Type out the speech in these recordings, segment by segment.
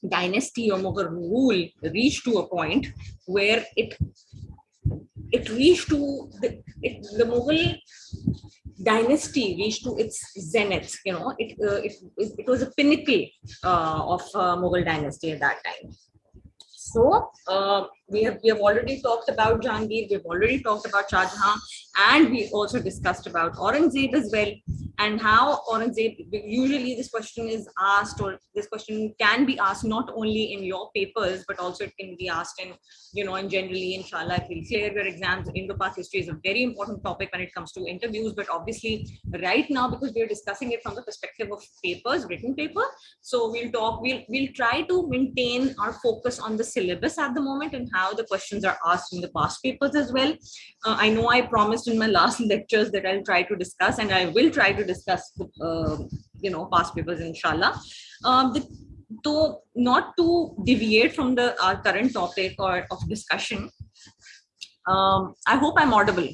dynasty or Mughal rule reached to a point where it reached to the Mughal dynasty reached to its zenith. It was a pinnacle of Mughal dynasty at that time. So we have already talked about Jahangir, we've already talked about Shah Jahan, and we also discussed about Aurangzeb as well, and how Aurangzeb, usually this question is asked, or this question can be asked not only in your papers, but also it can be asked in, and generally, inshallah, it will clear your exams. Indo-Pak history is a very important topic when it comes to interviews, but obviously right now, because we're discussing it from the perspective of papers, written paper, so we'll try to maintain our focus on the syllabus at the moment and how the questions are asked in the past papers as well. I know I promised in my last lectures that I'll try to discuss, and I will try to discuss the past papers, inshallah. So not to deviate from our current topic or of discussion, I hope I'm audible.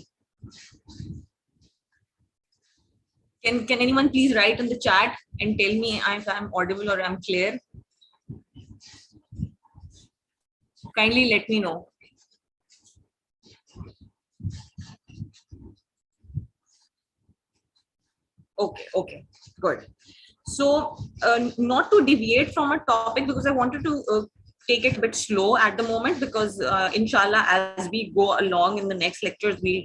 Can anyone please write in the chat and tell me if I'm audible or I'm clear? Kindly let me know. Okay, good. So not to deviate from a topic, because I wanted to take it a bit slow at the moment, because inshallah, as we go along in the next lectures, we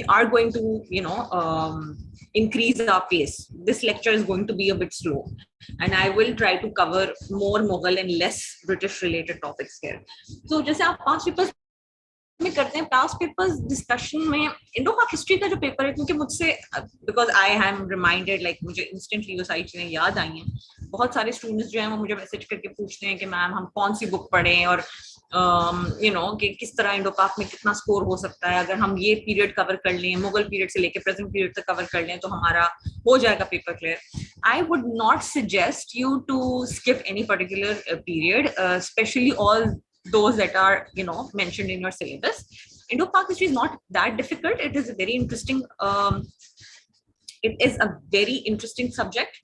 are going to increase our pace. This lecture is going to be a bit slow, and I will try to cover more Mughal and less British related topics here. So जैसे आप past papers में करते हैं, past papers discussion में Indo Pak history का जो paper है, क्योंकि मुझसे, because I am reminded, like मुझे instantly वो सारी चीजें याद आई हैं. बहुत सारे students जो हैं वो मुझे मैसेज करके पूछते हैं कि मैम हम कौन सी बुक पढ़ें, और कि किस तरह इंडो पाक में कितना स्कोर हो सकता है, अगर हम ये पीरियड कवर कर लें, मुगल पीरियड से लेके प्रेजेंट पीरियड तक कवर कर लें तो हमारा हो जाएगा paper clear. I would not suggest you to skip any particular period, especially all those that are mentioned in your syllabus. Indo Pak history is not that difficult. It is a very interesting subject.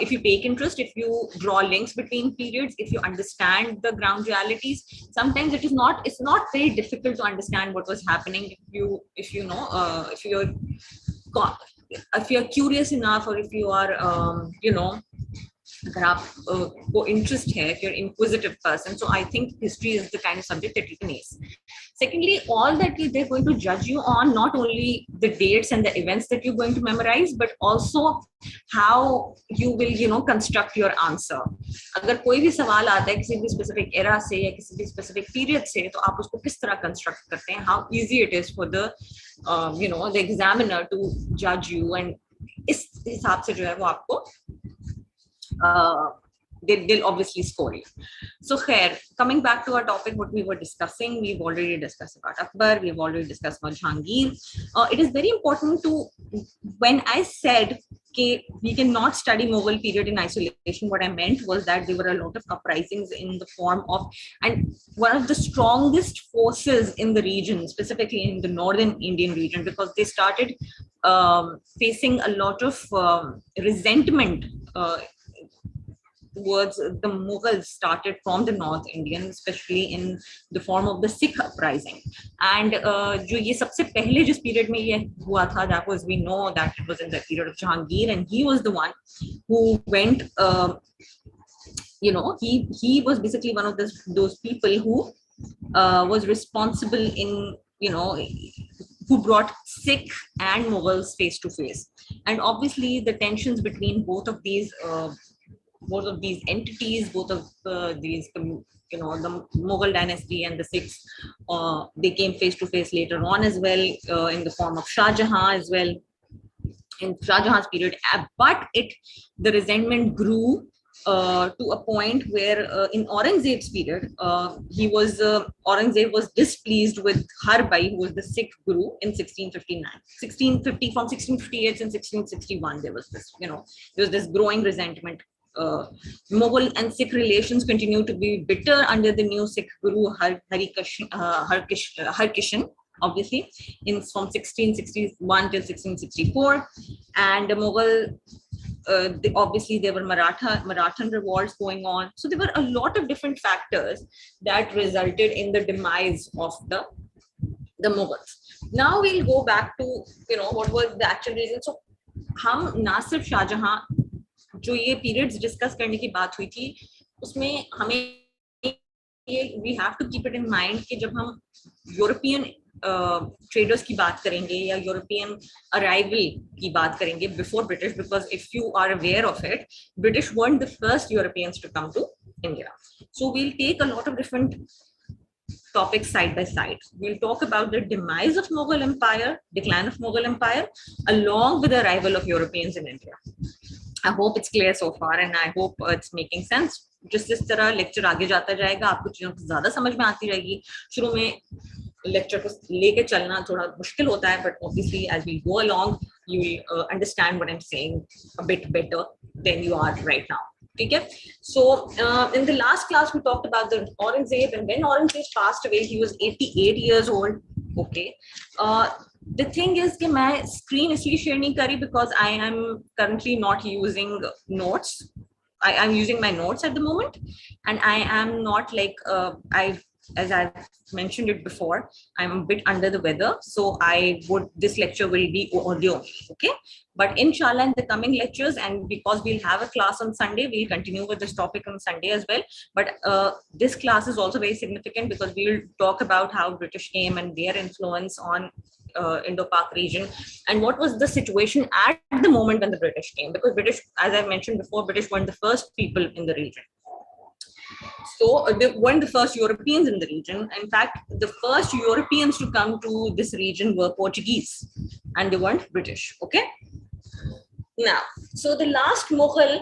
If you take interest, if you draw links between periods, if you understand the ground realities, sometimes it's not very difficult to understand what was happening if you're curious enough, or if you are अगर आपको interest है, if you're an inquisitive person. So I think history is the kind of subject that you can ace. Secondly, all that they're going to judge you on, not only the dates and the events that you're going to memorize, but also how you will construct your answer. अगर कोई भी सवाल आता है किसी भी specific era से या किसी भी specific period से, तो आप उसको किस तरह construct करते हैं, how easy it is for the the examiner to judge you, and इस हिसाब से जो है वो आपको they'll obviously score you. So khair, coming back to our topic, what we were discussing, we've already discussed about Akbar, we've already discussed about Jahangir. It is very important to, when I said we cannot study Mughal period in isolation, what I meant was that there were a lot of uprisings in the form of, and one of the strongest forces in the region, specifically in the northern Indian region, because they started facing a lot of resentment towards the Mughals, started from the North Indian, especially in the form of the Sikh uprising. And जो ये सबसे पहले जिस period में ये हुआ था, that was, we know that it was in the period of Jahangir, and he was the one who went, he was basically one of those people who was responsible in, who brought Sikh and Mughals face to face. And obviously the tensions between both of these entities, both of these, the Mughal dynasty and the Sikhs, they came face to face later on as well, in the form of Shah Jahan as well, in Shah Jahan's period. But the resentment grew to a point where in Aurangzeb's period, Aurangzeb was displeased with Harbai, who was the Sikh guru, in 1659. From 1658 and 1661, there was this growing resentment. Mughal and Sikh relations continue to be bitter under the new Sikh guru Harkishan, obviously, from 1661 till 1664, and the Mughal obviously there were Marathan revolts going on. So there were a lot of different factors that resulted in the demise of the Mughals. Now we'll go back to, what was the actual reason. So हम ना सिर्फ शाहजहां जो ये periods discuss करने की बात हुई थी उसमें हमें ये we have to keep it in mind कि जब हम यूरोपियन ट्रेडर्स की बात करेंगे या यूरोपियन अराइवल की बात करेंगे before British, because if you are aware of it, British weren't the first Europeans to come to India. So we'll take a lot of different topics side by side. We'll talk about the demise of Mughal Empire, decline of Mughal Empire, along with the arrival of Europeans in India. I hope it's clear so far and I hope it's making sense. जिस तरह lecture आगे जाता जाएगा आपको चीजों को ज्यादा समझ में आती रहेगी. शुरू में लेक्चर को लेके चलना थोड़ा मुश्किल होता है, but obviously as we go along you will understand what I'm saying a bit better than you are right now. Okay, so in the last class we talked about the Aurangzeb, and when Aurangzeb passed away he was 88 years old. Okay, the thing is कि मैं screen इसलिए share नहीं करी because I am currently not using notes. I'm using my notes at the moment, and I am not like as I've mentioned it before, I'm a bit under the weather, so this lecture will be audio, okay? But inshallah in the coming lectures, and because we'll have a class on Sunday, we'll continue with this topic on Sunday as well. But this class is also very significant because we'll talk about how British came and their influence on Indo Pak region, and what was the situation at the moment when the British came, because British, as I mentioned before, British weren't the first people in the region. So they weren't the first Europeans in the region. In fact, the first Europeans to come to this region were Portuguese, and they weren't British. Okay. Now, so the last Mughal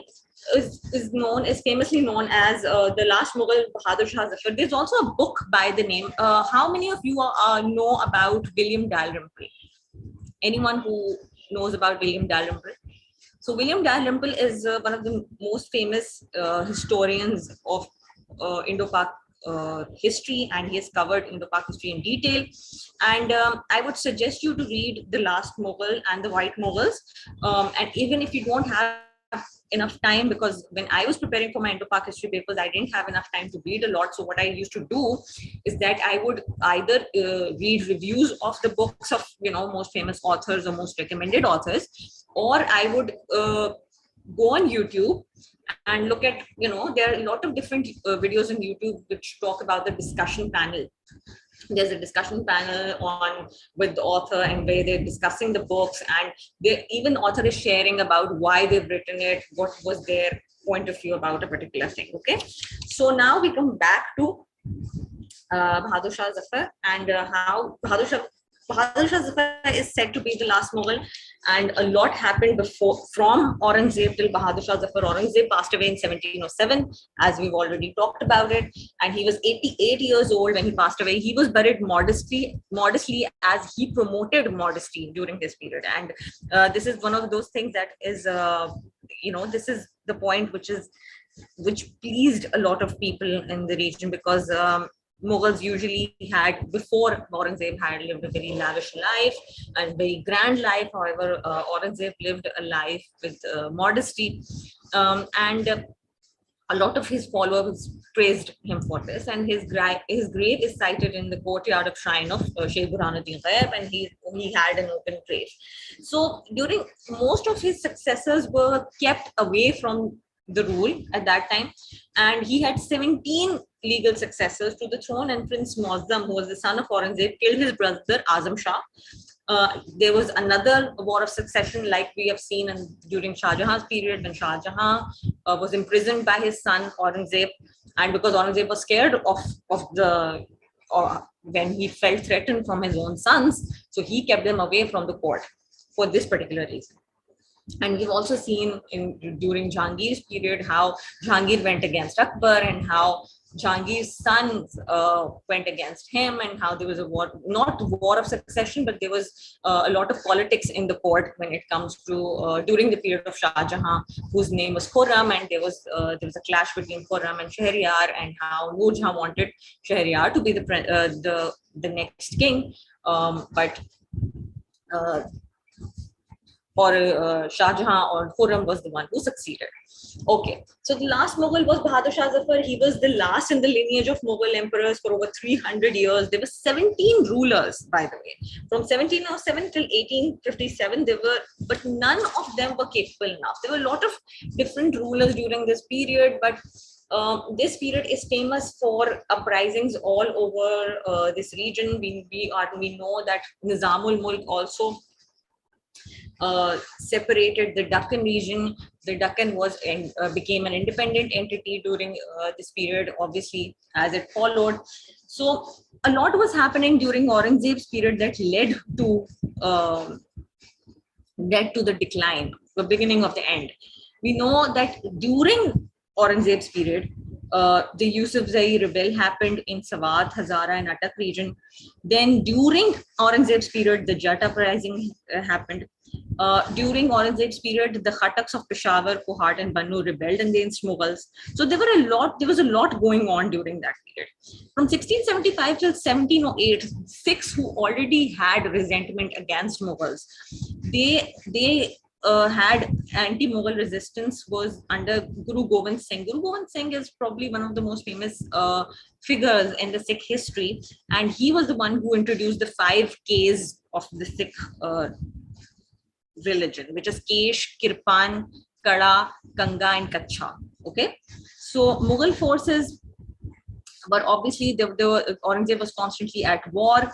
is famously known as the last Mughal, Bahadur Shah Zafar. There's also a book by the name. How many of you know about William Dalrymple? Anyone who knows about William Dalrymple? So William Dalrymple is one of the most famous historians of Indo-Pak history, and he has covered Indo-Pak history in detail. And I would suggest you to read The Last Mughal and The White Mughals. And even if you don't have enough time, because when I was preparing for my Indo-Pak history papers, I didn't have enough time to read a lot. So what I used to do is that I would either read reviews of the books of most famous authors or most recommended authors, or I would go on YouTube and look at, there are a lot of different videos on YouTube which talk about the discussion panel. There's a discussion panel with the author, and where they're discussing the books, and even the author is sharing about why they've written it, what was their point of view about a particular thing. Okay, so now we come back to Bahadur Shah Zafar, and how Bahadur Shah Zafar is said to be the last Mughal, and a lot happened from Aurangzeb till Bahadur Shah Zafar. Aurangzeb passed away in 1707, as we've already talked about it, and he was 88 years old when he passed away. He was buried modestly, as he promoted modesty during this period. And this is one of those things that is, this is the point which pleased a lot of people in the region, because Mughals usually had, before Aurangzeb, had lived a very lavish life and very grand life. However, Aurangzeb lived a life with modesty, and a lot of his followers praised him for this. And his grave is sited in the courtyard of shrine of Sheikh Burhanuddin Ghaib, and he had an open grave. So during, most of his successors were kept away from the rule at that time, and he had 17 legal successors to the throne, and Prince Muazzam, who was the son of Aurangzeb, killed his brother Azam Shah. There was another war of succession like we have seen during Shah Jahan's period, when Shah Jahan was imprisoned by his son Aurangzeb, and because Aurangzeb was scared when he felt threatened from his own sons, so he kept them away from the court for this particular reason. And we've also seen during Jahangir's period how Jahangir went against Akbar, and how Jahangir's sons went against him, and how there was a war, not war of succession, but there was a lot of politics in the court when it comes to during the period of Shah Jahan, whose name was Khurram, and there was a clash between Khurram and Shahryar, and how Noor Jahan wanted Shahryar to be the next king, but or Shah Jahan or Khurram was the one who succeeded. Okay, so the last Mughal was Bahadur Shah Zafar. He was the last in the lineage of Mughal emperors for over 300 years. There were 17 rulers, by the way, from 1707 till 1857. There were, but none of them were capable enough. There were a lot of different rulers during this period, but this period is famous for uprisings all over this region. We know that Nizamul Mulk also separated the Deccan region. The Deccan was became an independent entity during this period, obviously, as it followed. So a lot was happening during Aurangzeb's period that led to the decline, the beginning of the end. We know that during Aurangzeb's period, the Yusufzai rebel happened in Sawat, Hazara, and Attock region. Then during Aurangzeb's period, the Jat uprising happened. During Aurangzeb's period, the Khataks of Peshawar, Kohat, and Bannu rebelled against Mughals. So there was a lot going on during that period. From 1675 till 1708, Sikhs who already had resentment against Mughals, they had anti-Mughal resistance was under Guru Gobind Singh. Guru Gobind Singh is probably one of the most famous figures in the Sikh history, and he was the one who introduced the 5 Ks of the Sikh religion, which is Kesh, Kirpan, Kada, Kanga, and Kacha. Okay, so Mughal forces, but obviously Aurangzeb was constantly at war.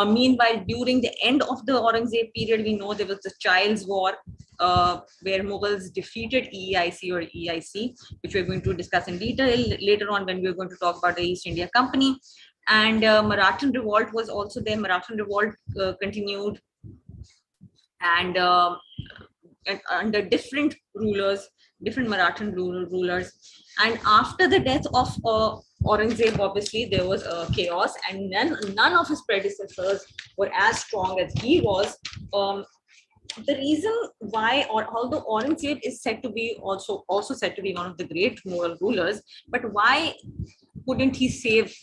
Meanwhile, during the end of the Aurangzeb period, we know there was the Child's War, where Mughals defeated EIC or EIC, which we're going to discuss in detail later on when we're going to talk about the East India Company. And Marathan Revolt was also there. Marathan Revolt continued, and under different rulers, different Marathan rulers. And after the death of Aurangzeb, obviously there was chaos, and none of his predecessors were as strong as he was. The reason why, or although Aurangzeb is said to be also said to be one of the great Mughal rulers, but why couldn't he save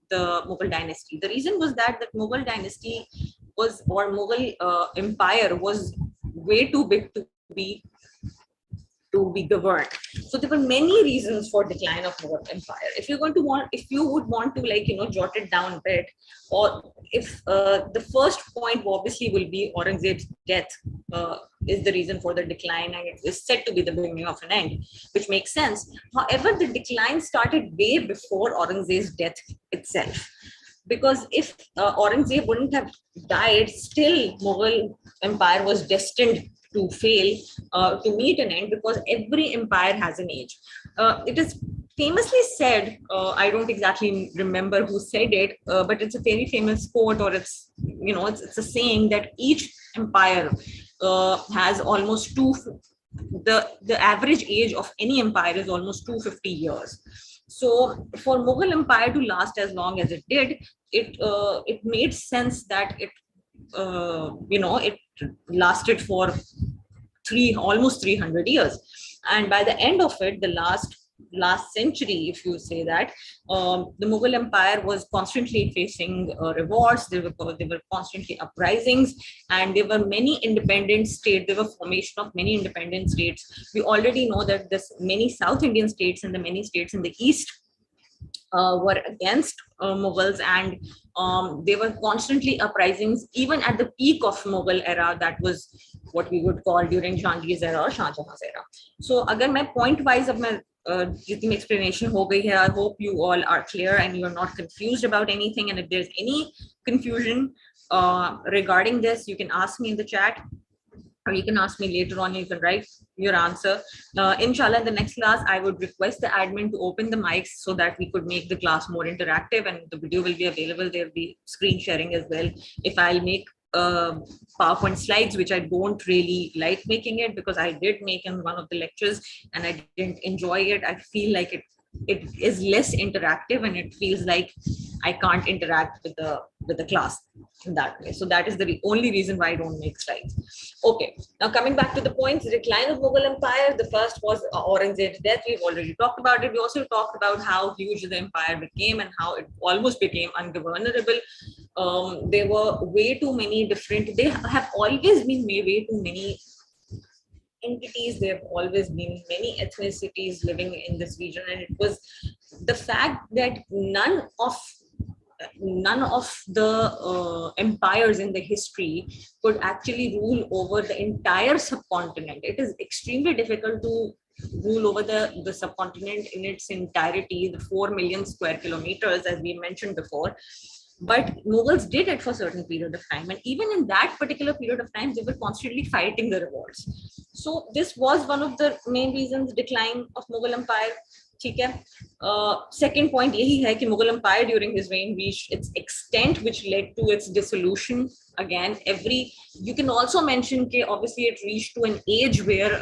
the Mughal dynasty? The reason was that the Mughal dynasty Mughal empire was way too big to be governed. So there were many reasons for decline of Mughal empire. If you would want to jot it down a bit, or if the first point obviously will be Aurangzeb's death is the reason for the decline, and it is said to be the beginning of an end, which makes sense. However, the decline started way before Aurangzeb's death itself. Because if Aurangzeb wouldn't have died, still Mughal empire was destined to fail, to meet an end, because every empire has an age. It is famously said, I don't exactly remember who said it, but it's a very famous quote, or it's a saying that each empire has almost the average age of any empire is almost 250 years. So for Mughal empire to last as long as it did, it made sense that it lasted for almost 300 years. And by the end of it, the last century, if you say that, the Mughal empire was constantly facing revolts. There were constantly uprisings, and there were many independent states. There were formation of many independent states. We already know that many South Indian states and the many states in the East were against Mughals, and there were constantly uprisings. Even at the peak of Mughal era, that was what we would call during Jahangir's era or Shah Jahan's era. So अगर मैं point wise अब मैं जितनी explanation हो गई है, I hope you all are clear and you are not confused about anything. And if there's any confusion regarding this, you can ask me in the chat, or you can ask me later on. You can write your answer. Inshallah, in the next class, I would request the admin to open the mics so that we could make the class more interactive, and the video will be available. There will be screen sharing as well. If I'll make PowerPoint slides, which I don't really like making it, because I did make in one of the lectures and I didn't enjoy it. I feel like it is less interactive, and it feels like I can't interact with the class in that way. So that is the only reason why I don't make slides. Okay, now coming back to the points, the decline of Mughal empire. The first was Aurangzeb's death. We've already talked about it. We also talked about how huge the empire became and how it almost became ungovernable. There were way too many different, they have always been way too many entities. There have always been many ethnicities living in this region, and it was the fact that none of the empires in the history could actually rule over the entire subcontinent. It is extremely difficult to rule over the subcontinent in its entirety, the 4 million square kilometers, as we mentioned before. But Mughals did it for a certain period of time, and even in that particular period of time, they were constantly fighting the revolts. So this was one of the main reasons decline of Mughal Empire. ठीक है. Second point यही है कि Mughal Empire during his reign reached its extent, which led to its dissolution. Again, you can also mention that obviously it reached to an age where,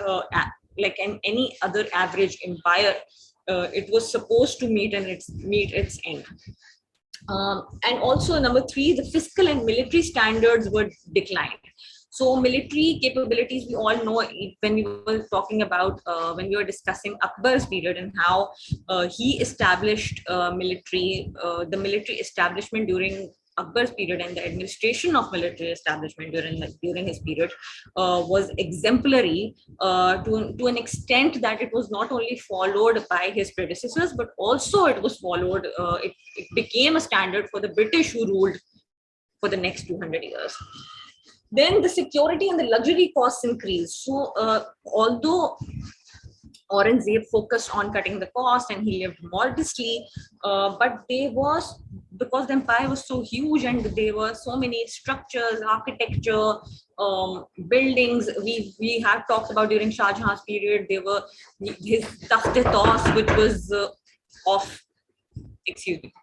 like any other average empire, it was supposed to meet its end. And also number 3, the fiscal and military standards were declined. So military capabilities, we all know when we were talking about, when we were discussing Akbar's period and how he established the military establishment during Akbar's period, and the administration of military establishment during his period was exemplary to an extent that it was not only followed by his predecessors, but also it was followed, it became a standard for the British who ruled for the next 200 years. Then the security and the luxury costs increased. So although Aurangzeb focused on cutting the cost and he lived modestly, but because the empire was so huge and there were so many structures, architecture, buildings. We have talked about during Shah Jahan's period, there were his Takht-e-Taus, which was excuse me.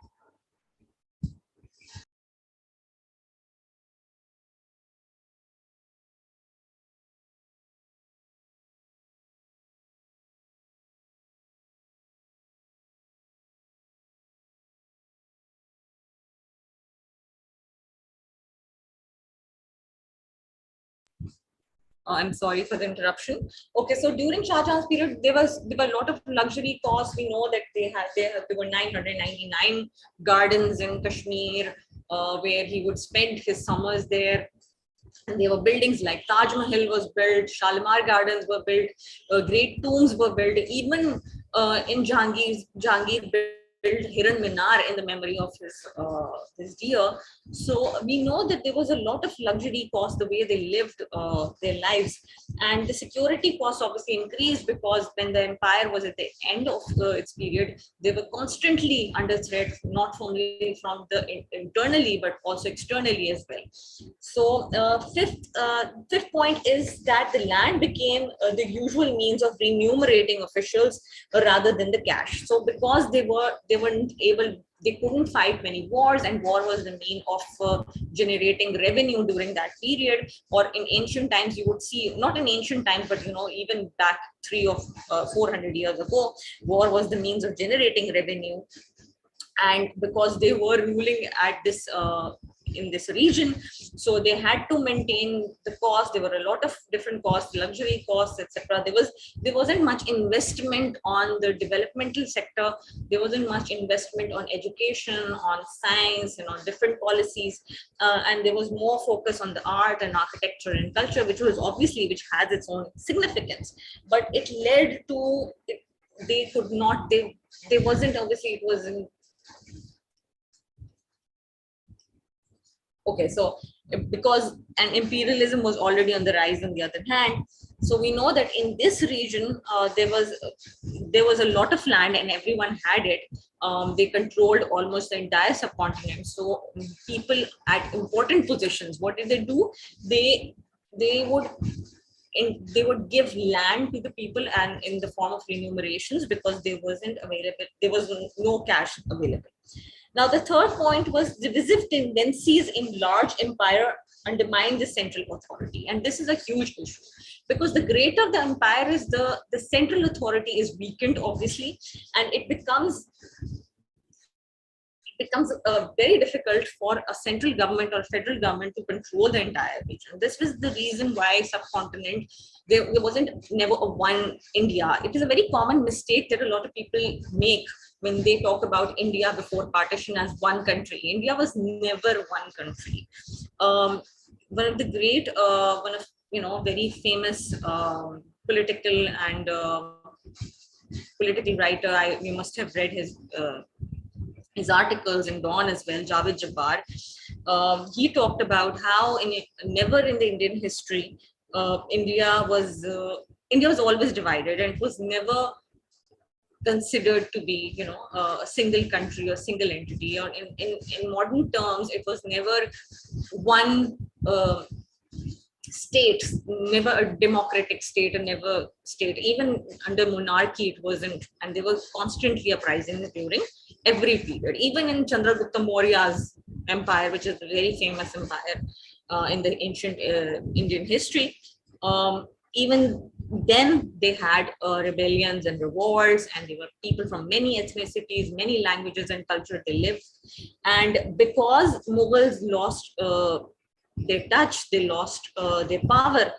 I'm sorry for the interruption. Okay, so during Shah Jahan's period, there were a lot of luxury costs. We know that there were 999 gardens in Kashmir, where he would spend his summers there. And there were buildings like Taj Mahal was built, Shalimar Gardens were built, great tombs were built. Even in Jahangir built Hiran Minar in the memory of his dear. So we know that there was a lot of luxury cost, the way they lived their lives, and the security costs obviously increased because when the empire was at the end of its period, they were constantly under threat, not only from the internally but also externally as well. So fifth point is that the land became the usual means of remunerating officials rather than the cash. So because they couldn't fight many wars, and war was the mean of generating revenue during that period. Or in ancient times, you would see, not in ancient times, but even back 400 years ago, war was the means of generating revenue. And because they were ruling at this in this region, so they had to maintain the cost. There were a lot of different costs, luxury costs, etc. There wasn't much investment on the developmental sector. There wasn't much investment on education, on science, and on different policies, and there was more focus on the art and architecture and culture, which has its own significance. But it led to they could not they wasn't obviously it wasn't okay. So because an imperialism was already on the rise on the other hand, so we know that in this region there was a lot of land and everyone had it. They controlled almost the entire subcontinent. So people at important positions, what did they do? They would give land to the people, and in the form of remunerations, because there was no cash available. Now, the third point was divisive tendencies in large empire undermine the central authority. And this is a huge issue because the greater the empire is, the central authority is weakened, obviously, and it becomes very difficult for a central government or federal government to control the entire region. This was the reason why subcontinent, there wasn't never a one India. It is a very common mistake that a lot of people make when they talk about India before partition as one country. India was never one country. One of the great, one of very famous political and political writer. You must have read his articles in Dawn as well. Javed Jabbar. He talked about how never in the Indian history, India was always divided, and it was never considered to be a single country or single entity, or in modern terms it was never one state, never a democratic state, and never state. Even under monarchy it wasn't, and there was constantly uprisings during every period. Even in Chandragupta Maurya's empire, which is a very famous empire in the ancient Indian history, even then they had rebellions and revolts, and there were people from many ethnicities, many languages and culture they lived. And because Mughals lost their touch, they lost their power,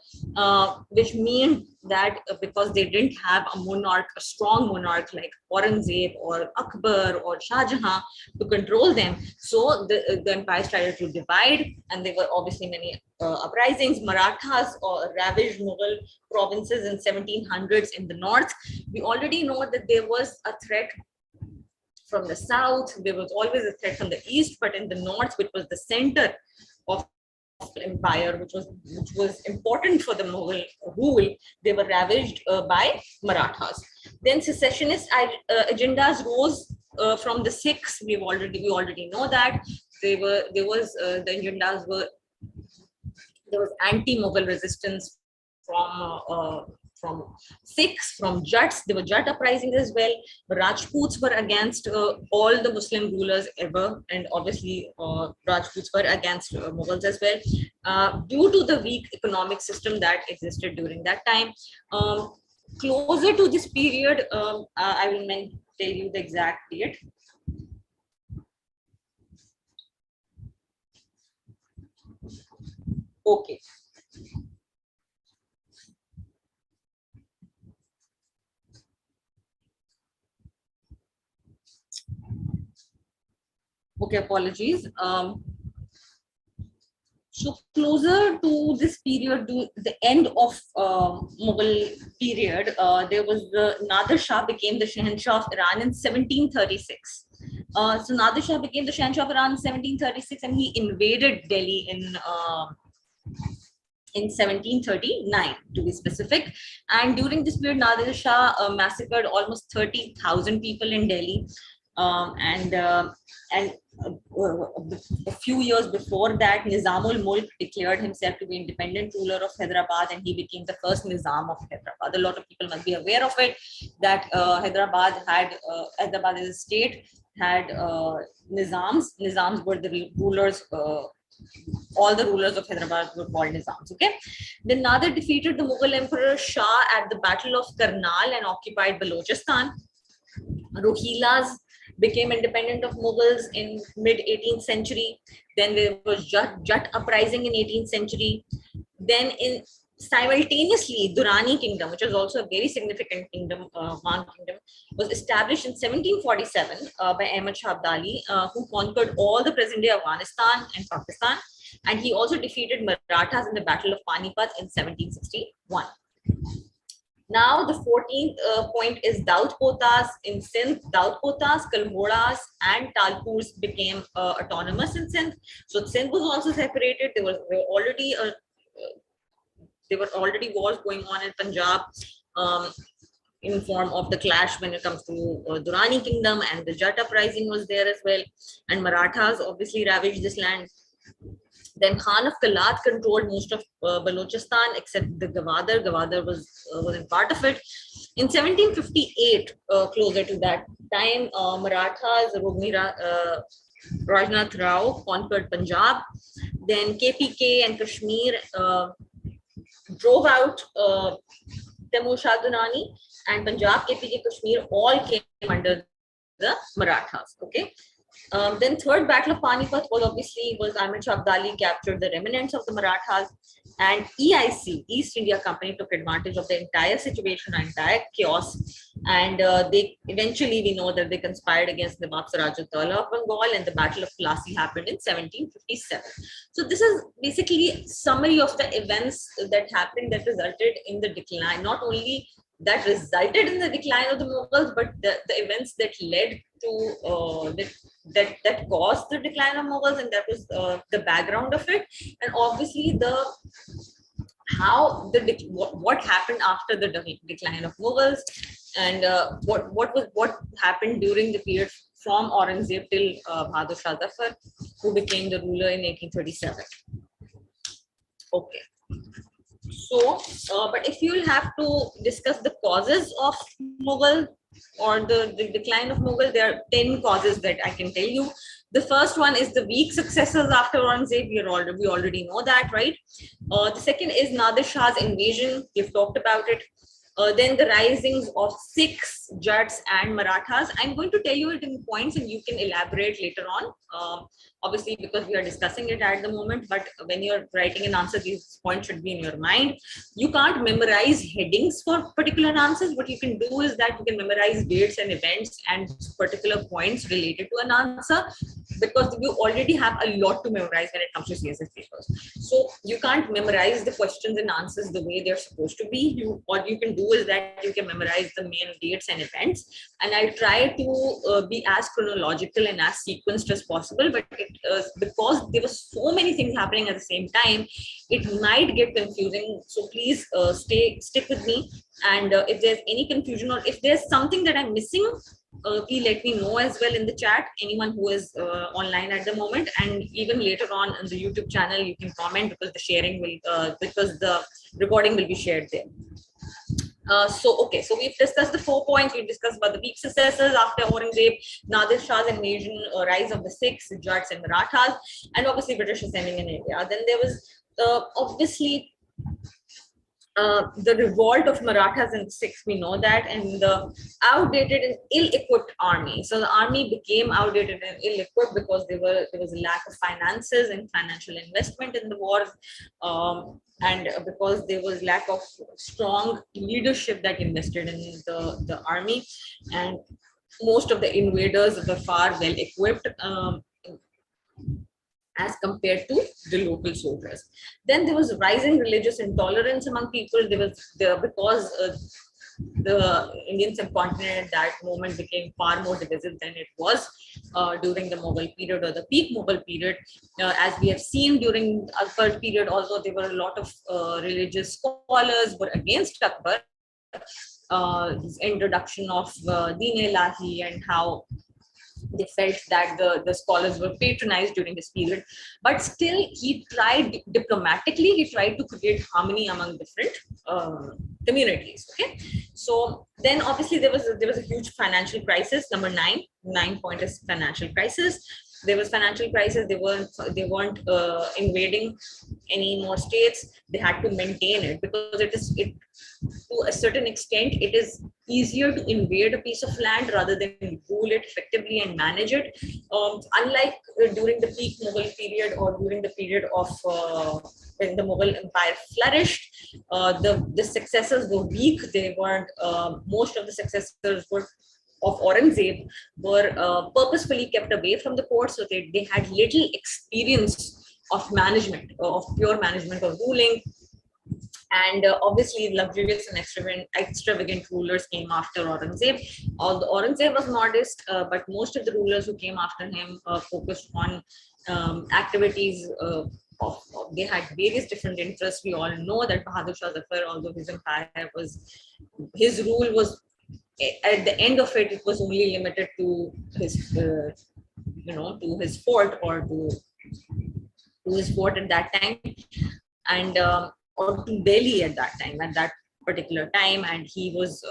which means that because they didn't have a monarch, a strong monarch like Aurangzeb or Akbar or Shah Jahan to control them, so the empire started to divide, and there were obviously many uprisings. Marathas ravaged Mughal provinces in 1700s in the north. We already know that there was a threat from the south, there was always a threat from the east, but in the north, which was the center of empire, which was important for the Mughal rule, they were ravaged by Marathas. Then secessionist agendas rose from the Sikhs. We already know that the agendas were, there was anti-Mughal resistance from Sikhs, from Jats. There were Jat uprisings as well. The Rajputs were against all the Muslim rulers ever, and obviously Rajputs were against Mughals as well, due to the weak economic system that existed during that time. Closer to this period, I will tell you the exact date. Okay. Okay, apologies. So closer to this period, to the end of Mughal period, there was Nadir Shah became the Shahanshah of Iran in 1736. So Nadir Shah became the Shahanshah of Iran in 1736, and he invaded Delhi in 1739 to be specific. And during this period, Nadir Shah massacred almost 30,000 people in Delhi. And a few years before that, Nizamul Mulk declared himself to be independent ruler of Hyderabad, and he became the first Nizam of Hyderabad. A lot of people must be aware of it, that Hyderabad as a state had Nizams. Nizams were the rulers. All the rulers of Hyderabad were called Nizams. Okay. Then Nadir defeated the Mughal Emperor Shah at the Battle of Karnal and occupied Balochistan. Rohillas became independent of Mughals in mid 18th century. Then there was Jat uprising in 18th century. Then simultaneously, Durrani kingdom, which was also a very significant kingdom, Khan kingdom, was established in 1747 by Ahmad Shah Abdali, who conquered all the present-day Afghanistan and Pakistan. And he also defeated Marathas in the Battle of Panipat in 1761. Now the 14th point is Daud Potas in Sindh. Daud Potas, Kalmodas and Talpurs became autonomous in Sindh. So Sindh was also separated. There were already wars going on in Punjab in form of the clash when it comes to Durrani kingdom, and the Jat uprising was there as well. And Marathas obviously ravaged this land. Then Khan of Kalat controlled most of Balochistan except the Gavadur. Gavadur wasn't part of it. In 1758, closer to that time, Marathas, Rajnath Rao conquered Punjab. Then KPK and Kashmir drove out Taimur Shah Durrani, and Punjab, KPK, Kashmir all came under the Marathas. Okay. Then third Battle of Panipat was Ahmed Shah Abdali captured the remnants of the Marathas, and EIC, East India Company, took advantage of the entire situation, entire chaos, and they eventually, we know that they conspired against the Siraj-ud-Dawla of Bengal, and the Battle of Plassey happened in 1757. So this is basically summary of the events that happened that resulted in the decline, not only that resulted in the decline of the Mughals, but the events that led to that caused the decline of Mughals, and that was the background of it, and obviously the how the what happened after the decline of Mughals, and what happened during the period from Aurangzeb till Bahadur Shah Zafar, who became the ruler in 1837. Okay. So, but if you'll have to discuss the causes of Mughal or the decline of Mughal, there are 10 causes that I can tell you. The first one is the weak successors after Aurangzeb. We already know that, right? The second is Nadir Shah's invasion. We've talked about it. Then the risings of Sikhs, Jats, and Marathas. I'm going to tell you it in points, and you can elaborate later on. Obviously, because we are discussing it at the moment, but when you're writing an answer, these points should be in your mind. You can't memorize headings for particular answers. What you can do is that you can memorize dates and events and particular points related to an answer, because you already have a lot to memorize when it comes to CSS papers. So you can't memorize the questions and answers the way they're supposed to be. What you can do is that you can memorize the main dates and events, and I'll try to be as chronological and as sequenced as possible, but because there were so many things happening at the same time, it might get confusing. So please stick with me, and if there's any confusion or if there's something that I'm missing, please let me know as well in the chat, anyone who is online at the moment, and even later on the YouTube channel you can comment, because the sharing will because the recording will be shared there. So we've discussed the 4 points. We've discussed about the weak successors after Aurangzeb, Nadir Shah's invasion, rise of the Sikhs, Jats, and Marathas, and obviously British ascending in India. Then there was obviously the revolt of Marathas and the Sikhs, we know that, and the outdated and ill-equipped army. So the army became outdated and ill-equipped because there was a lack of finances and financial investment in the wars, and because there was lack of strong leadership that invested in the army, and most of the invaders were far well equipped as compared to the local soldiers. Then there was rising religious intolerance among people. Because the Indian subcontinent at that moment became far more divisive than it was during the Mughal period or the peak Mughal period. As we have seen during the Akbar period, although there were a lot of religious scholars were against Akbar, his introduction of Deen-e-Ilahi, and how they felt that the scholars were patronized during this period, but still he tried diplomatically, he tried to create harmony among different communities. Okay, so then obviously there was a huge financial crisis. Number 9 point is financial crisis. There was financial crisis. They weren't invading any more states. They had to maintain it, because it to a certain extent it is easier to invade a piece of land rather than rule it effectively and manage it. Unlike during the peak Mughal period or during the period of when the Mughal Empire flourished, the successors were weak. They weren't. Most of the successors were of Aurangzeb were purposefully kept away from the court, so they had little experience of management, of pure management or ruling. And obviously luxurious and extravagant rulers came after Aurangzeb. Although Aurangzeb was modest, but most of the rulers who came after him focused on activities they had various different interests. We all know that Bahadur Shah Zafar, although his rule was, at the end of it was only limited to his to his fort, or to his fort at that time, and or to Delhi at that particular time. And he was,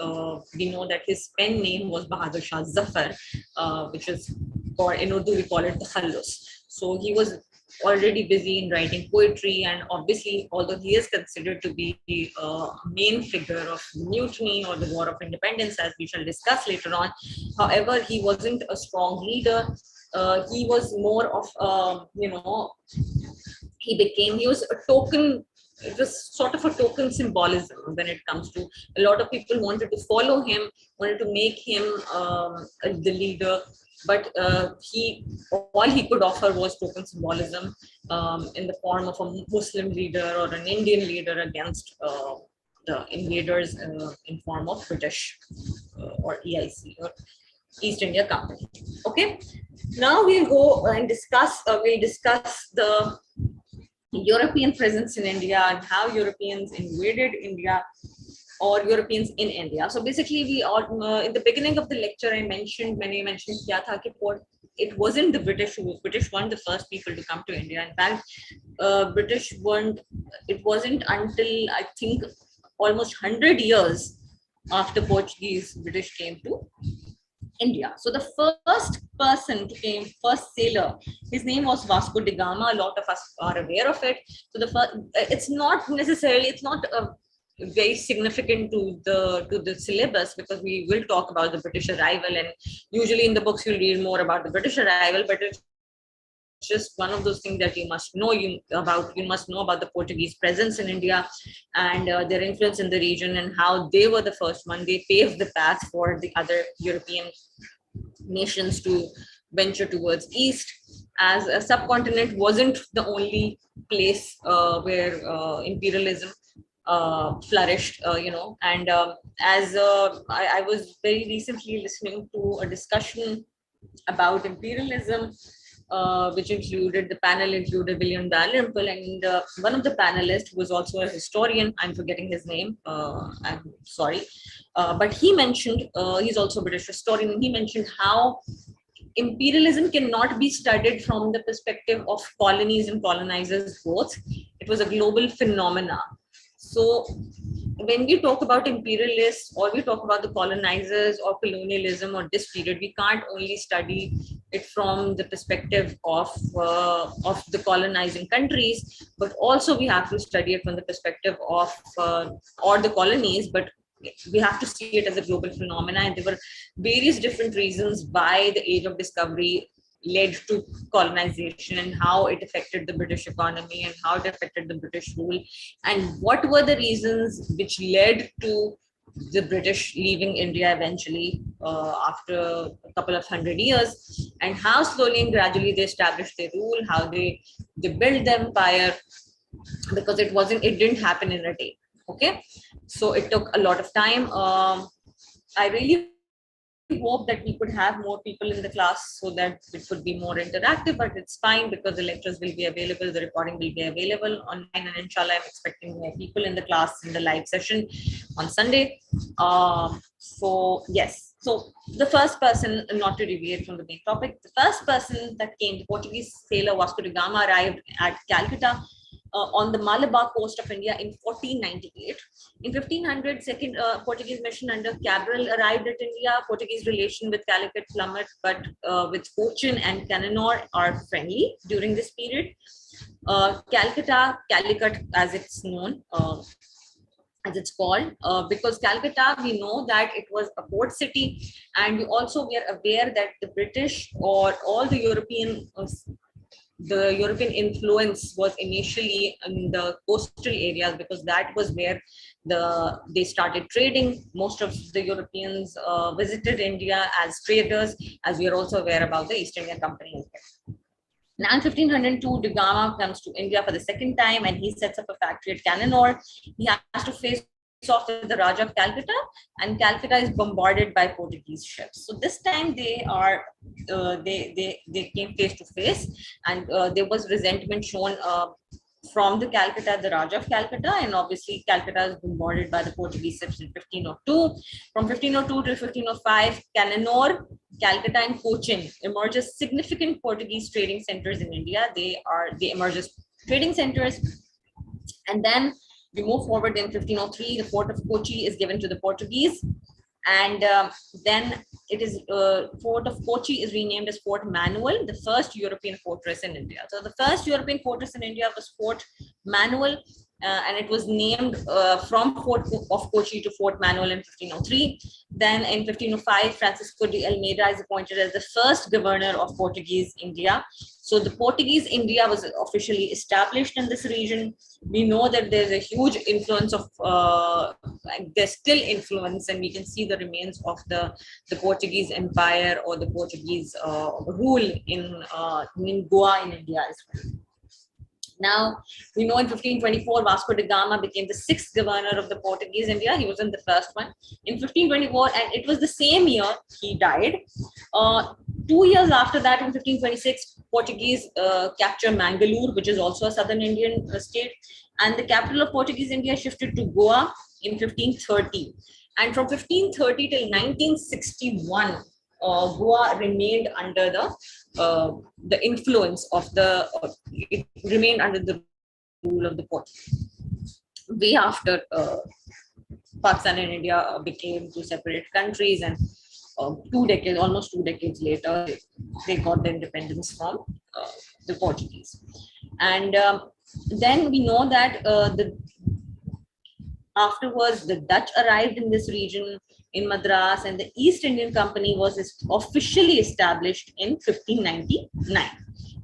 we know that his pen name was Bahadur Shah Zafar, which is, or in Urdu we call it Takhallus. So he was already busy in writing poetry, and obviously, although he is considered to be a main figure of mutiny or the War of Independence, as we shall discuss later on, however, he wasn't a strong leader. He was more of, he was a token. It was sort of a token symbolism when it comes to, a lot of people wanted to follow him, wanted to make him the leader, but all he could offer was token symbolism, in the form of a Muslim leader or an Indian leader against the invaders, in form of British, or EIC, or East India Company. Okay, now we'll go and discuss. We'll discuss the European presence in India and how Europeans invaded India, or Europeans in India. So basically, we all, in the beginning of the lecture, I mentioned, kya tha ki it wasn't the British who, British weren't the first people to come to India. In fact, British weren't, it wasn't until I think almost 100 years after Portuguese, British came to India. So the first person who came, first sailor, his name was Vasco da Gama. A lot of us are aware of it. So the first, it's not necessarily, it's not very significant to the syllabus, because we will talk about the British arrival, and usually in the books you'll read more about the British arrival, but it's just one of those things that you must know. You must know about the Portuguese presence in India, and their influence in the region, and how they were the first one. They paved the path for the other European nations to venture towards east, as a subcontinent wasn't the only place where imperialism flourished, and as I was very recently listening to a discussion about imperialism, which included, the panel included William Dalrymple, and one of the panelists was also a historian. I'm forgetting his name. I'm sorry. But he mentioned, he's also a British historian, and he mentioned how imperialism cannot be studied from the perspective of colonies and colonizers both. It was a global phenomena. So when we talk about imperialists, or we talk about the colonizers or colonialism or this period, we can't only study it from the perspective of the colonizing countries, but also we have to study it from the perspective of or the colonies, but we have to see it as a global phenomena. And there were various different reasons why the age of discovery led to colonization, and how it affected the British economy, and how it affected the British rule, and what were the reasons which led to the British leaving India eventually, after a couple of 100 years, and how slowly and gradually they established their rule, how they built the empire, because it didn't happen in a day. Okay, so it took a lot of time. I really hope that we could have more people in the class so that it could be more interactive, but it's fine because the lectures will be available, the recording will be available online, and inshallah I'm expecting more people in the class in the live session on Sunday. So yes, so the first person, not to deviate from the main topic, the first person that came, the Portuguese sailor Vasco da Gama, arrived at Calcutta on the Malabar coast of India in 1498. In 1500, second Portuguese mission under Cabral arrived at India. Portuguese relation with Calicut plummet, but with Cochin and Cananore are friendly during this period. Calcutta, Calicut as it's known, as it's called, because Calcutta, we know that it was a port city, and we are aware that the British or all the European influence was initially in the coastal areas, because that was where they started trading. Most of the Europeans visited India as traders, as we are also aware about the East India Company as well. Now in 1502, Da Gama comes to India for the second time, and he sets up a factory at Cananore. He has to face off with the Raja of Calcutta, and Calcutta is bombarded by Portuguese ships. So this time they came face to face, and there was resentment shown from the Calcutta, the Raja of Calcutta, and obviously Calcutta is bombarded by the Portuguese ships in 1502. From 1502 to 1505, Cananore, Calcutta, and Cochin emerge as significant Portuguese trading centers in India. They emerge as trading centers, and then we move forward. In 1503, the fort of Kochi is given to the Portuguese, and then it is Fort of Kochi is renamed as Fort Manuel, the first European fortress in India. So the first European fortress in India was Fort Manuel, and it was named from Fort of Kochi to Fort Manuel in 1503. Then in 1505, Francisco de Almeida is appointed as the first governor of Portuguese India. So the Portuguese India was officially established in this region. We know that there's a huge influence of, there's still influence, and we can see the remains of the Portuguese Empire or the Portuguese rule in Goa in India as well. Now, we know in 1524, Vasco da Gama became the sixth governor of the Portuguese India. He wasn't the first one. In 1524, and it was the same year he died. 2 years after that, in 1526, Portuguese captured Mangalore, which is also a southern Indian state. And the capital of Portuguese India shifted to Goa in 1530. And from 1530 till 1961, Goa remained under the influence of it remained under the rule of the Portuguese. Way after Pakistan and India became two separate countries, and almost two decades later, they got the independence from the Portuguese. And then we know that afterwards, the Dutch arrived in this region in Madras, and the East Indian Company was officially established in 1599.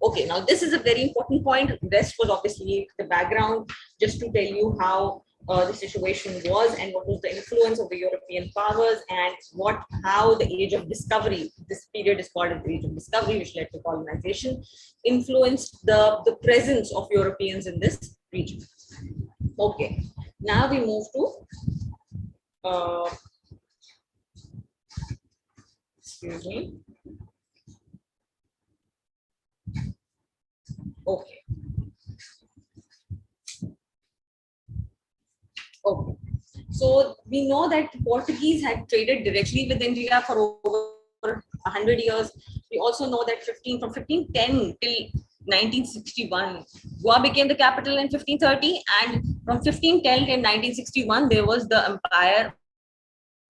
Okay, now this is a very important point. Rest was obviously the background, just to tell you how the situation was and what was the influence of the European powers, and how the age of discovery, this period is called the age of discovery, which led to colonization, influenced the presence of Europeans in this region. Okay, now we move to excuse me. Okay. Okay. So we know that Portuguese had traded directly with India for over 100 years. We also know that from 1510 till 1961, Goa became the capital in 1530, and from 1510 till 1961, there was the empire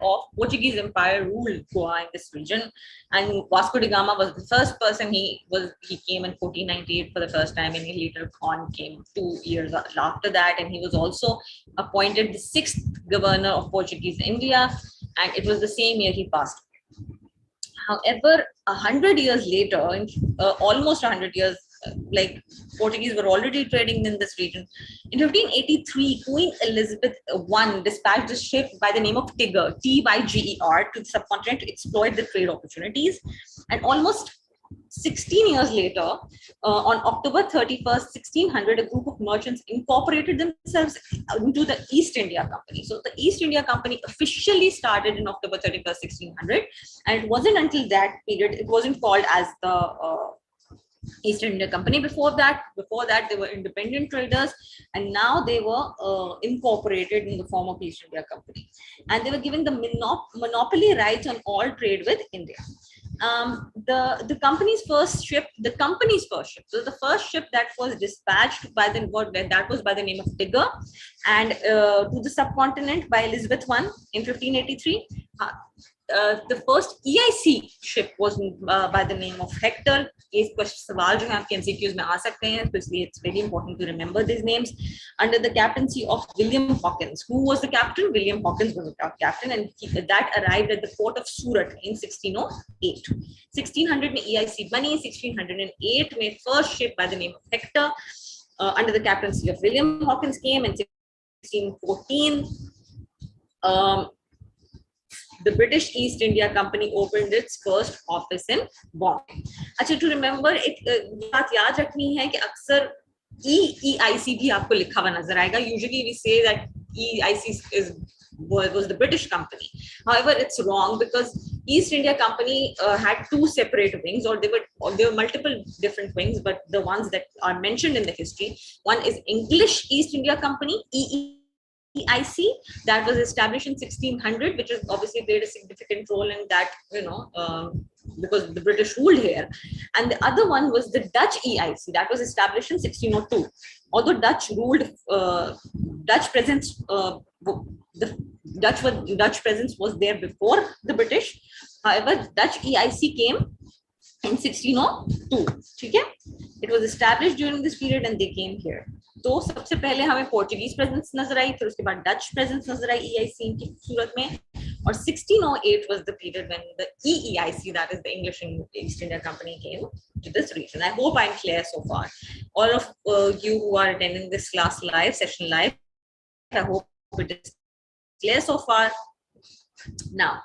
of Portuguese Empire ruled Goa in this region, and Vasco da Gama was the first person. He came in 1498 for the first time, and he later on came 2 years after that, and he was also appointed the sixth governor of Portuguese India, and it was the same year he passed. However, 100 years later, almost 100 years, like Portuguese were already trading in this region. In 1583, Queen Elizabeth I dispatched a ship by the name of Tigger, Tyger, to the subcontinent to exploit the trade opportunities. And almost 16 years later, on October 31st, 1600, a group of merchants incorporated themselves into the East India Company. So the East India Company officially started in October 31st, 1600. And it wasn't until that period, it wasn't called as the East India Company. Before that, they were independent traders, and now they were incorporated in the form of East India Company, and they were given the monopoly rights on all trade with India. The company's first ship. So the first ship that was dispatched by the name of Tigger, and to the subcontinent by Elizabeth I in 1583. The first EIC ship was by the name of Hector. सवाल जो है आपके MCQs में आ सकते हैं, तो इसलिए it's very important to remember these names. Under the captaincy of William Hawkins. Who was the captain? William Hawkins was the captain, and that arrived at the port of Surat in 1608. 1600 में EIC बनी, 1608 में first ship by the name of Hector under the captaincy of William Hawkins came in 1614. The British East India Company opened its first office in Bombay. अच्छा, to remember it, बात याद रखनी है कि अक्सर EIC भी आपको लिखा हुआ नजर आएगा. Usually we say that EIC was the British company. However, it's wrong, because East India Company had two separate wings, or there were multiple different wings, but the ones that are mentioned in the history, one is English East India Company, EIC, that was established in 1600, which has obviously played a significant role in that, because the British ruled here. And the other one was the Dutch EIC, that was established in 1602. Although Dutch ruled, Dutch presence, the Dutch presence was there before the British. However, Dutch EIC came in 1602. Okay? It was established during this period, and they came here. तो सबसे पहले हमें Portuguese presence नजर आई, फिर उसके बाद Dutch presence नजर आई EIC की सूरत में, और 1608 was the period when the EEIC, that is the English East India Company, came to this region. I hope I'm clear so far. All of you who are attending this class live, session live, I hope it is clear so far. Now,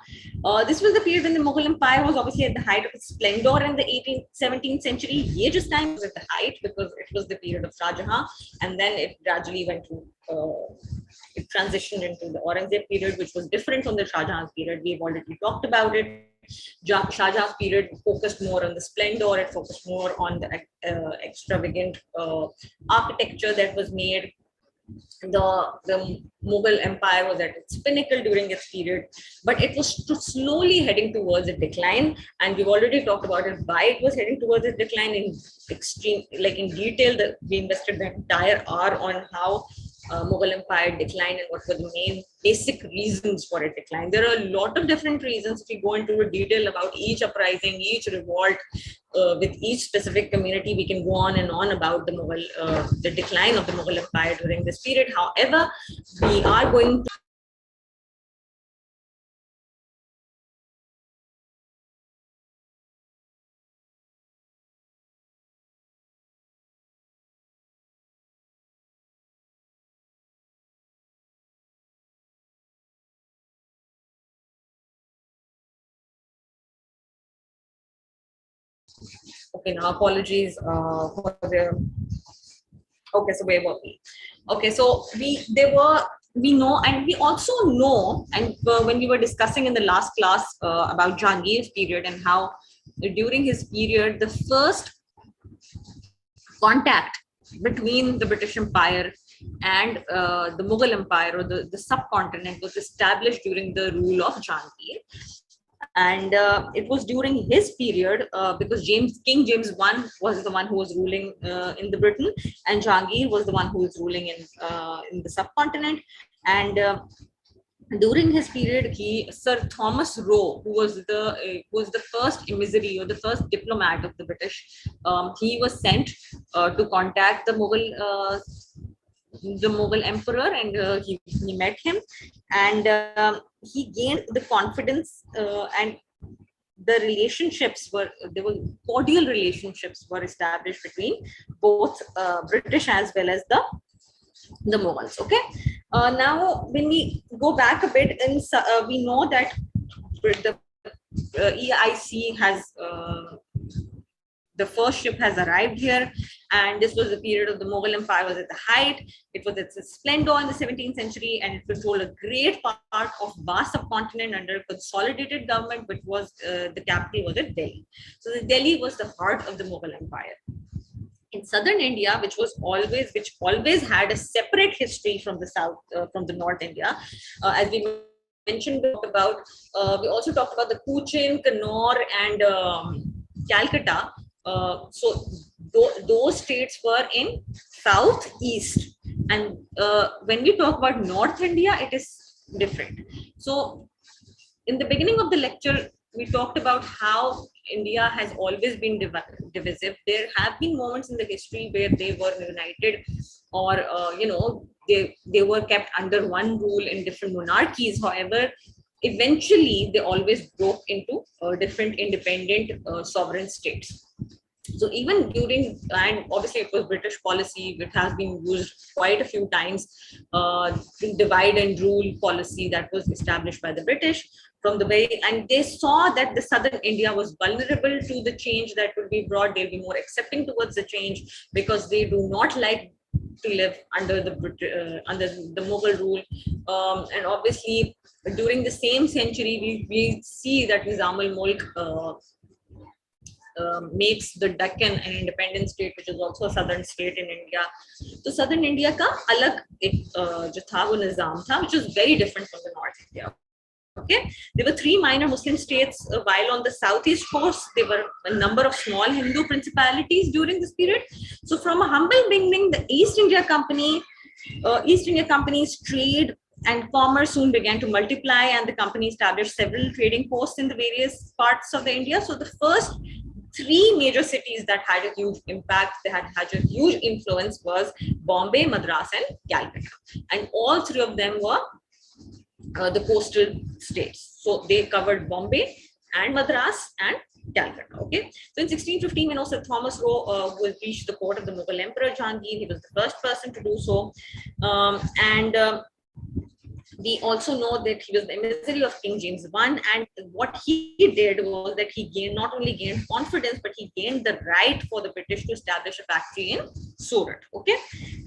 this was the period when the Mughal Empire was obviously at the height of its splendor in the 18th, 17th century. Ye just time was at the height because it was the period of Shah Jahan, and then it gradually went to, it transitioned into the Aurangzeb period, which was different from the Shah Jahan's period. We've already talked about it. Shah Jahan's period focused more on the splendor, it focused more on the extravagant architecture that was made. The Mughal Empire was at its pinnacle during its period, but it was slowly heading towards a decline. And we've already talked about it, why it was heading towards a decline in extreme, like in detail. That we invested the entire hour on how Mughal Empire declined and what were the main basic reasons for it decline. There are a lot of different reasons. If we go into detail about each uprising, each revolt, with each specific community, we can go on and on about the Mughal, the decline of the Mughal Empire during this period. However, we are going to okay, now apologies for the. Okay, so where were we? Okay, so we know, and we also know, and when we were discussing in the last class about Jahangir's period and how during his period the first contact between the British Empire and the Mughal Empire, or the subcontinent, was established during the rule of Jahangir. And it was during his period, because King James I was the one who was ruling in the Britain, and Jahangir was the one who was ruling in the subcontinent. And during his period, Sir Thomas Roe, who was the first emissary or the first diplomat of the British, he was sent to contact the Mughal emperor, and he met him, and he gained the confidence, and the relationships were cordial relationships were established between both British as well as the Mughals. Okay, now when we go back a bit, and we know that the EIC has. The first ship has arrived here, and this was the period of the Mughal Empire was at the height. It was at its splendor in the 17th century, and it controlled a great part of vast subcontinent under a consolidated government, which was the capital was at Delhi. So the Delhi was the heart of the Mughal Empire. In southern India, which always had a separate history from the south, from the North India, as we mentioned about, we also talked about the Cochin, Kannauр, and Calcutta. So those states were in southeast, and when we talk about North India, it is different. So in the beginning of the lecture, we talked about how India has always been divisive. There have been moments in the history where they were united, or they were kept under one rule in different monarchies. However, eventually they always broke into different independent sovereign states. So even during, and obviously it was British policy, it has been used quite a few times, the divide and rule policy that was established by the British from the way, and they saw that the southern India was vulnerable to the change that would be brought. They'll be more accepting towards the change because they do not like to live under the Mughal rule. And obviously during the same century, we see that Nizam-ul-Mulk makes the Deccan an independent state, which is also a southern state in India. So southern India ka alag jo tha wo nizam tha, which was very different from the North India. Okay, there were 3 minor Muslim states, while on the southeast coast there were a number of small Hindu principalities during this period. So from a humble beginning, the East India Company's trade and commerce soon began to multiply, and the company established several trading posts in the various parts of the India. So the first three major cities that had a huge impact, they had a huge influence was Bombay, Madras, and Calcutta. And all three of them were the coastal states. So they covered Bombay and Madras and Calcutta. Okay. So in 1615, when Sir Thomas Roe was reached the court of the Mughal Emperor Jahangir, he was the first person to do so. And we also know that he was the emissary of King James I, and what he did was that he not only gained confidence, but he gained the right for the British to establish a factory in Surat. Okay,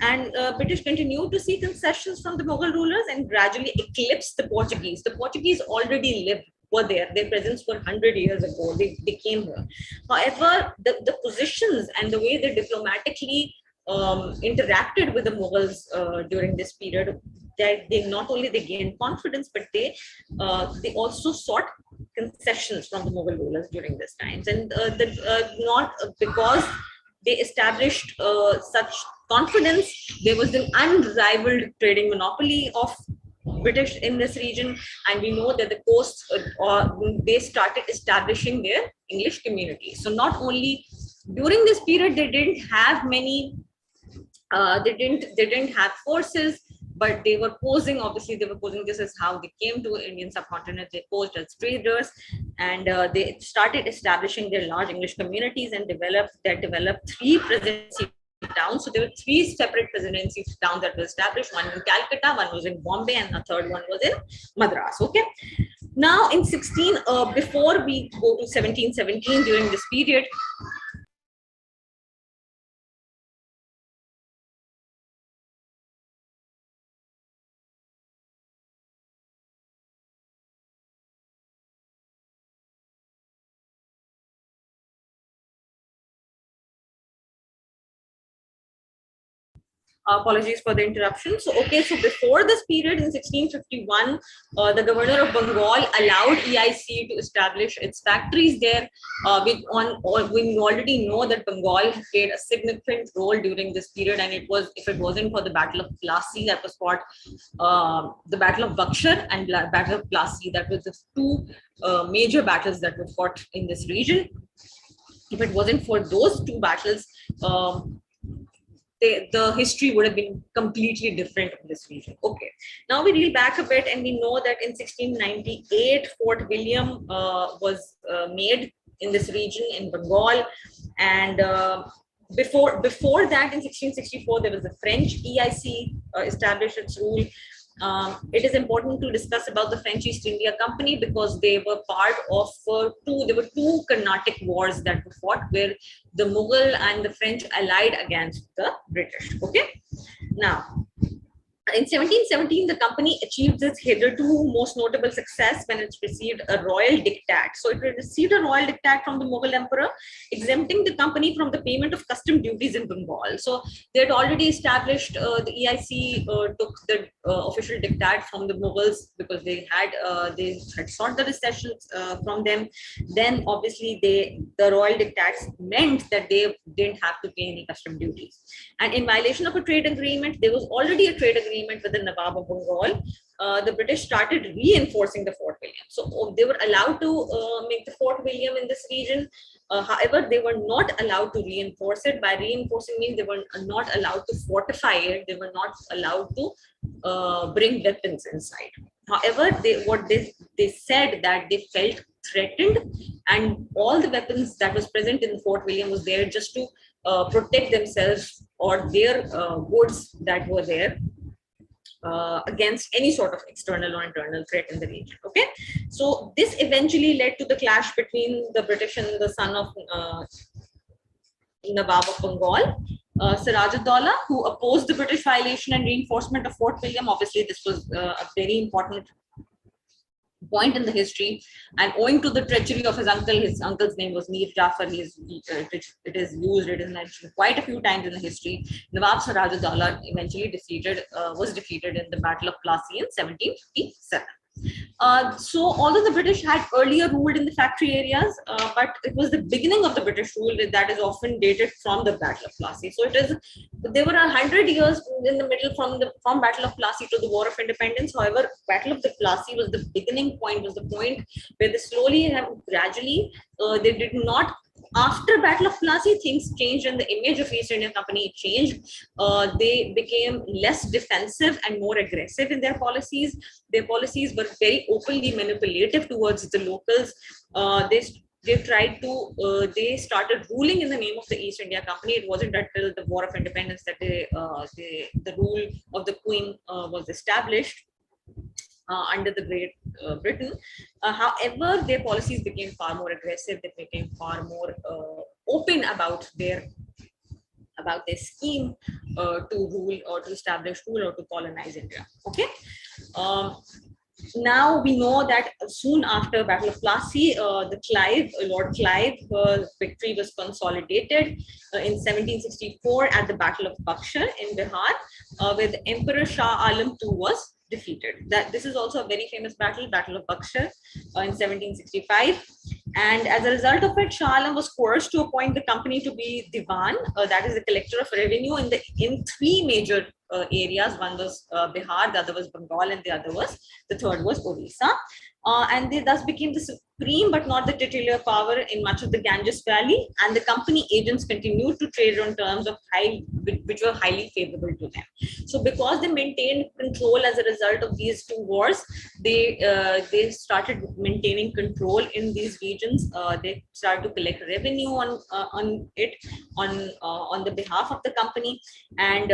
and British continued to see concessions from the Mughal rulers and gradually eclipsed the Portuguese. The Portuguese already were there. Their presence were 100 years ago. They came here. However, the positions and the way they diplomatically interacted with the Mughals during this period, that they not only they gained confidence, but they also sought concessions from the Mughal rulers during this times, and not because they established such confidence. There was an unrivaled trading monopoly of British in this region, and we know that the coast they started establishing their English community. So not only during this period they didn't have many, they didn't have forces, but they were posing. Obviously, they were posing. This is how they came to Indian subcontinent. They posed as traders, and they started establishing their large English communities and developed three presidency towns. So there were three separate presidency towns that were established. One in Calcutta, one was in Bombay, and the third one was in Madras. Okay. Now, in before we go to 1717, during this period, apologies for the interruption. So, okay, so before this period in 1651, the governor of Bengal allowed EIC to establish its factories there. We already know that Bengal played a significant role during this period, and if it wasn't for the Battle of Plassey that was fought, the Battle of Baksha and Battle of Plassey, that was the two major battles that were fought in this region. If it wasn't for those two battles, the history would have been completely different in this region. Okay, now we reel back a bit, and we know that in 1698, Fort William was made in this region in Bengal, and before that, in 1664, there was the French EIC established its rule. It is important to discuss about the French East India Company because they were part of two Carnatic wars that were fought where the Mughal and the French allied against the British. Okay, now in 1717, the company achieved its hitherto most notable success when it received a royal diktat. So it received a royal diktat from the Mughal emperor, exempting the company from the payment of custom duties in Bengal. So they had already established, the EIC took the official diktat from the Mughals because they had sought the concessions from them. Then obviously the royal diktats meant that they didn't have to pay any custom duties. And in violation of a trade agreement, there was already a trade agreement with the Nawab of Bengal. The British started reinforcing the Fort William. So they were allowed to make the Fort William in this region. However, they were not allowed to reinforce it. By reinforcing means they were not allowed to fortify it. They were not allowed to bring weapons inside. However, they said that they felt threatened, and all the weapons that was present in Fort William was there just to protect themselves or their goods that were there against any sort of external or internal threat in the region. Okay, so this eventually led to the clash between the British and the son of Nawab of Bengal, Siraj-ud-Daulah, who opposed the British violation and reinforcement of Fort William. Obviously, this was a very important point in the history, and owing to the treachery of his uncle's name was Mir Jafar. It is mentioned quite a few times in the history. Nawab Siraj-ud-Daulah eventually was defeated in the Battle of Plassey in 1757. So although the British had earlier ruled in the factory areas, but it was the beginning of the British rule that is often dated from the Battle of Plassey. So there were 100 years in the middle from Battle of Plassey to the War of Independence. However, Battle of the Plassey was the beginning point, was the point where they slowly and gradually they did not After Battle of Plassey, things changed and the image of East India Company changed. They became less defensive and more aggressive in their policies. Their policies were very openly manipulative towards the locals. They tried to, they started ruling in the name of the East India Company. It wasn't until the War of Independence that the rule of the Queen was established under the Great Britain. However, their policies became far more aggressive. They became far more open about their scheme to rule or to establish rule or to colonize India. Okay. Now we know that soon after Battle of Plassey, Lord Clive victory was consolidated in 1764 at the Battle of Baksha in Bihar, where the Emperor Shah Alam II was defeated. This is also a very famous battle, Battle of Baksha in 1765. And as a result of it, Shah Alam was coerced to appoint the company to be Diwan, that is the collector of revenue in three major areas. One was Bihar, the other was Bengal, and the third was Odisha. And they thus became the supreme but not the titular power in much of the Ganges Valley, and the company agents continued to trade on terms of which were highly favorable to them. So because they maintained control as a result of these two wars, they started maintaining control in these regions. They started to collect revenue on the behalf of the company, and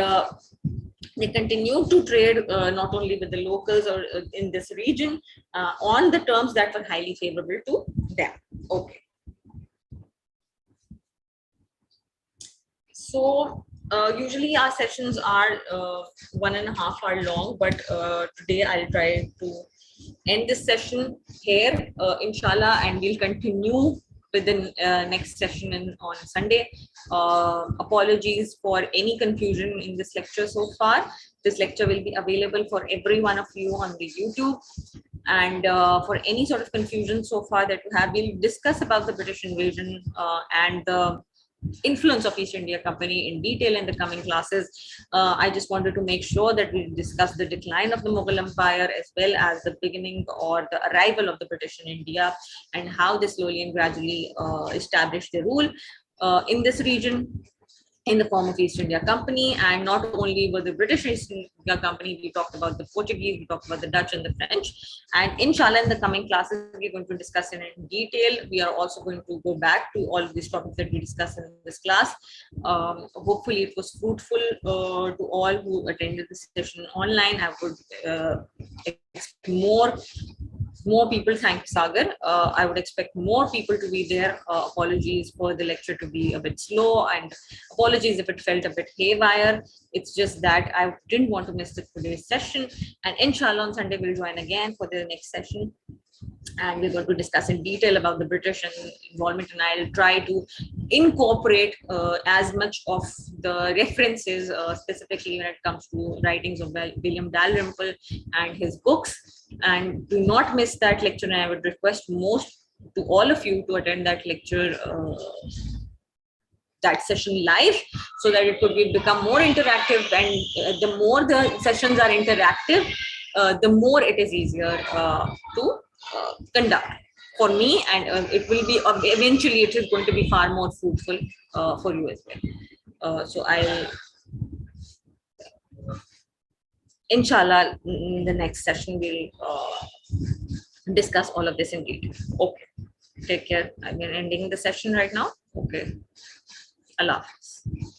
they continue to trade not only with the locals or in this region on the terms that were highly favorable to them. Okay. So usually our sessions are 1.5 hours long, but today I'll try to end this session here, inshallah, and we'll continue with the next session on Sunday. Apologies for any confusion in this lecture so far. This lecture will be available for every one of you on the YouTube. And for any sort of confusion so far that you have, we'll discuss about the British invasion and the influence of East India Company in detail in the coming classes. I just wanted to make sure that we discuss the decline of the Mughal Empire as well as the beginning or the arrival of the British in India and how they slowly and gradually established their rule in this region in the form of East India Company. And not only were the British East India Company, we talked about the Portuguese, we talked about the Dutch and the French. And inshallah, in the coming classes, we're going to discuss in detail. We are also going to go back to all of these topics that we discussed in this class. Hopefully, it was fruitful to all who attended the session online. I would expect more people. Thank you, Sagar. I would expect more people to be there. Apologies for the lecture to be a bit slow, and apologies if it felt a bit haywire. It's just that I didn't want to miss today's session. And inshallah, on Sunday, we'll join again for the next session. And we're going to discuss in detail about the British involvement, and I'll try to incorporate as much of the references, specifically when it comes to writings of William Dalrymple and his books. And do not miss that lecture, and I would request most to all of you to attend that lecture, that session live, so that it could become more interactive. And the more the sessions are interactive, the more it is easier to conduct for me, and it will be eventually it is going to be far more fruitful for you as well. So I'll inshallah in the next session we'll discuss all of this in detail. Okay, take care. I'm ending the session right now. Okay, Allah Hafiz.